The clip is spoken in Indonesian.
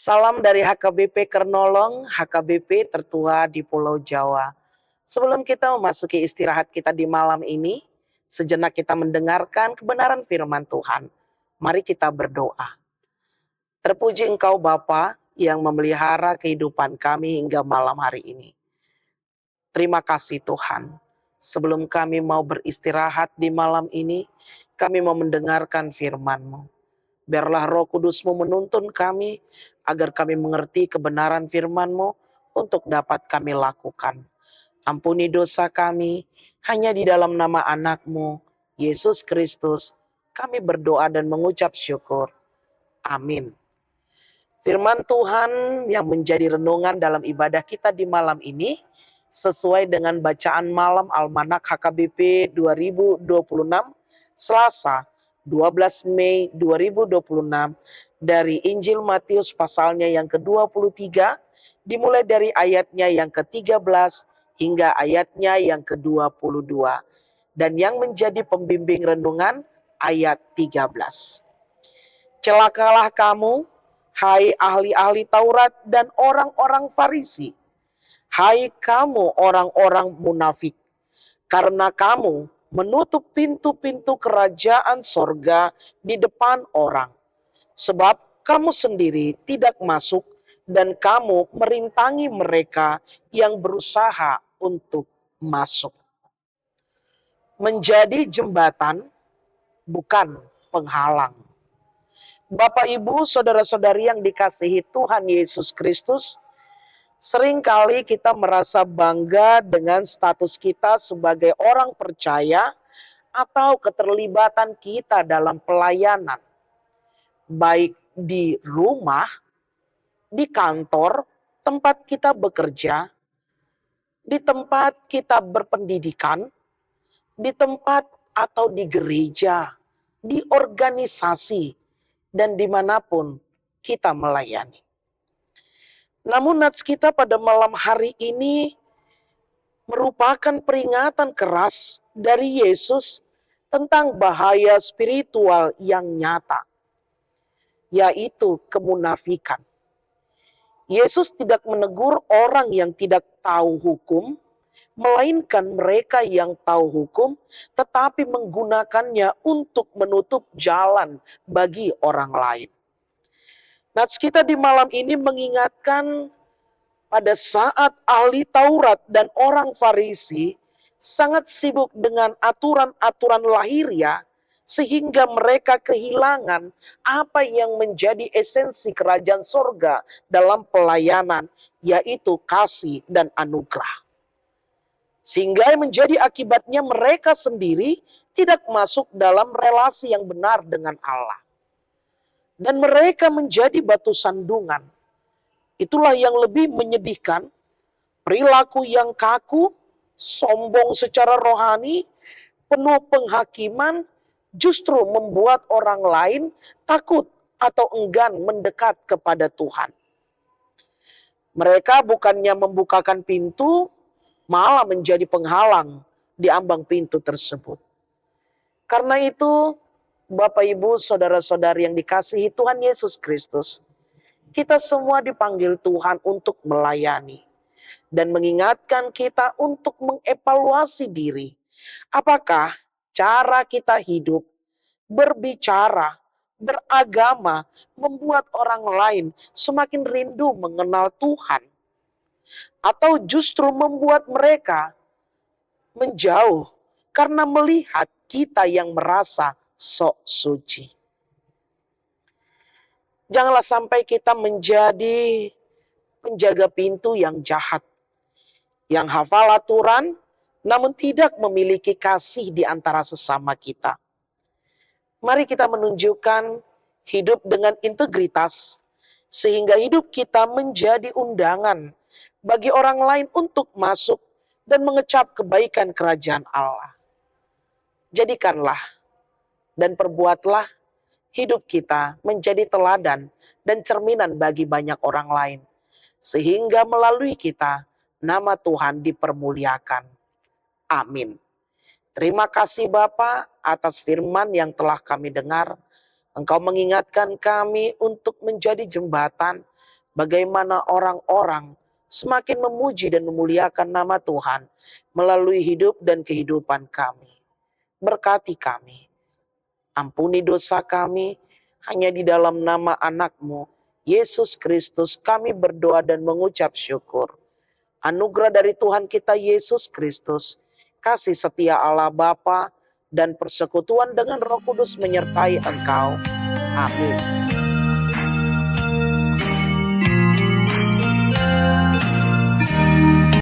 Salam dari HKBP Kernolong, HKBP tertua di Pulau Jawa. Sebelum kita memasuki istirahat kita di malam ini, sejenak kita mendengarkan kebenaran firman Tuhan. Mari kita berdoa. Terpuji Engkau Bapa yang memelihara kehidupan kami hingga malam hari ini. Terima kasih Tuhan. Sebelum kami mau beristirahat di malam ini, kami mau mendengarkan firman-Mu. Biarlah Roh Kudus-Mu menuntun kami agar kami mengerti kebenaran firman-Mu untuk dapat kami lakukan. Ampuni dosa kami, hanya di dalam nama anak-Mu, Yesus Kristus, kami berdoa dan mengucap syukur. Amin. Firman Tuhan yang menjadi renungan dalam ibadah kita di malam ini, sesuai dengan bacaan malam Almanak HKBP 2026, Selasa 12 Mei 2026, dari Injil Matius pasalnya yang ke-23, dimulai dari ayatnya yang ke-13 hingga ayatnya yang ke-22. Dan yang menjadi pembimbing renungan ayat 13. Celakalah kamu, hai ahli-ahli Taurat dan orang-orang Farisi, hai kamu orang-orang munafik, karena kamu menutup pintu-pintu kerajaan sorga di depan orang. Sebab kamu sendiri tidak masuk dan kamu merintangi mereka yang berusaha untuk masuk. Menjadi jembatan bukan penghalang. Bapak, Ibu, saudara-saudari yang dikasihi Tuhan Yesus Kristus, seringkali kita merasa bangga dengan status kita sebagai orang percaya atau keterlibatan kita dalam pelayanan. Baik di rumah, di kantor, tempat kita bekerja, di tempat kita berpendidikan, di tempat atau di gereja, di organisasi, dan dimanapun kita melayani. Namun nats kita pada malam hari ini merupakan peringatan keras dari Yesus tentang bahaya spiritual yang nyata, yaitu kemunafikan. Yesus tidak menegur orang yang tidak tahu hukum, melainkan mereka yang tahu hukum, tetapi menggunakannya untuk menutup jalan bagi orang lain. Nats kita di malam ini mengingatkan pada saat ahli Taurat dan orang Farisi sangat sibuk dengan aturan-aturan lahiriah, sehingga mereka kehilangan apa yang menjadi esensi kerajaan sorga dalam pelayanan, yaitu kasih dan anugerah. Sehingga menjadi akibatnya mereka sendiri tidak masuk dalam relasi yang benar dengan Allah. Dan mereka menjadi batu sandungan. Itulah yang lebih menyedihkan, perilaku yang kaku, sombong secara rohani, penuh penghakiman, justru membuat orang lain takut atau enggan mendekat kepada Tuhan. Mereka bukannya membukakan pintu, malah menjadi penghalang di ambang pintu tersebut. Karena itu, Bapak, Ibu, saudara-saudari yang dikasihi Tuhan Yesus Kristus, kita semua dipanggil Tuhan untuk melayani dan mengingatkan kita untuk mengevaluasi diri. Apakah cara kita hidup, berbicara, beragama membuat orang lain semakin rindu mengenal Tuhan, atau justru membuat mereka menjauh karena melihat kita yang merasa sok suci. Janganlah sampai kita menjadi penjaga pintu yang jahat, yang hafal aturan, namun tidak memiliki kasih di antara sesama kita. Mari kita menunjukkan hidup dengan integritas, sehingga hidup kita menjadi undangan bagi orang lain untuk masuk dan mengecap kebaikan kerajaan Allah. Jadikanlah dan perbuatlah hidup kita menjadi teladan dan cerminan bagi banyak orang lain, sehingga melalui kita nama Tuhan dipermuliakan. Amin. Terima kasih Bapa atas firman yang telah kami dengar. Engkau mengingatkan kami untuk menjadi jembatan, bagaimana orang-orang semakin memuji dan memuliakan nama Tuhan melalui hidup dan kehidupan kami. Berkati kami, ampuni dosa kami, hanya di dalam nama anak-Mu, Yesus Kristus, kami berdoa dan mengucap syukur. Anugerah dari Tuhan kita Yesus Kristus, kasih setia Allah Bapa, dan persekutuan dengan Roh Kudus menyertai engkau. Amin.